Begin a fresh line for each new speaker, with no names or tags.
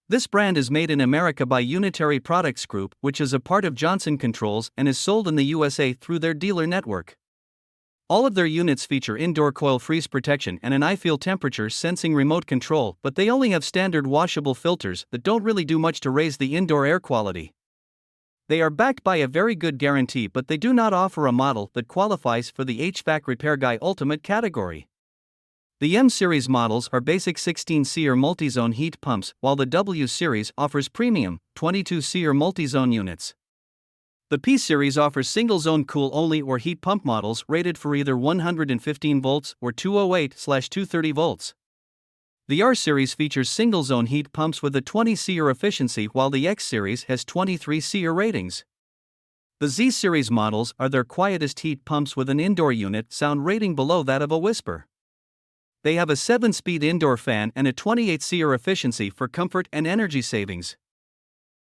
This brand is made in America by Unitary Products Group, which is a part of Johnson Controls and is sold in the USA through their dealer network. All of their units feature indoor coil freeze protection and an I-feel temperature sensing remote control, but they only have standard washable filters that don't really do much to raise the indoor air quality. They are backed by a very good guarantee, but they do not offer a model that qualifies for the HVAC Repair Guy Ultimate category. The M Series models are basic 16C or multi-zone heat pumps, while the W Series offers premium 22C or multi-zone units. The P Series offers single-zone cool-only or heat pump models rated for either 115 volts or 208/230 volts. The R Series features single-zone heat pumps with a 20 SEER efficiency, while the X Series has 23 SEER ratings. The Z Series models are their quietest heat pumps with an indoor unit sound rating below that of a Whisper. They have a 7-speed indoor fan and a 28 SEER efficiency for comfort and energy savings.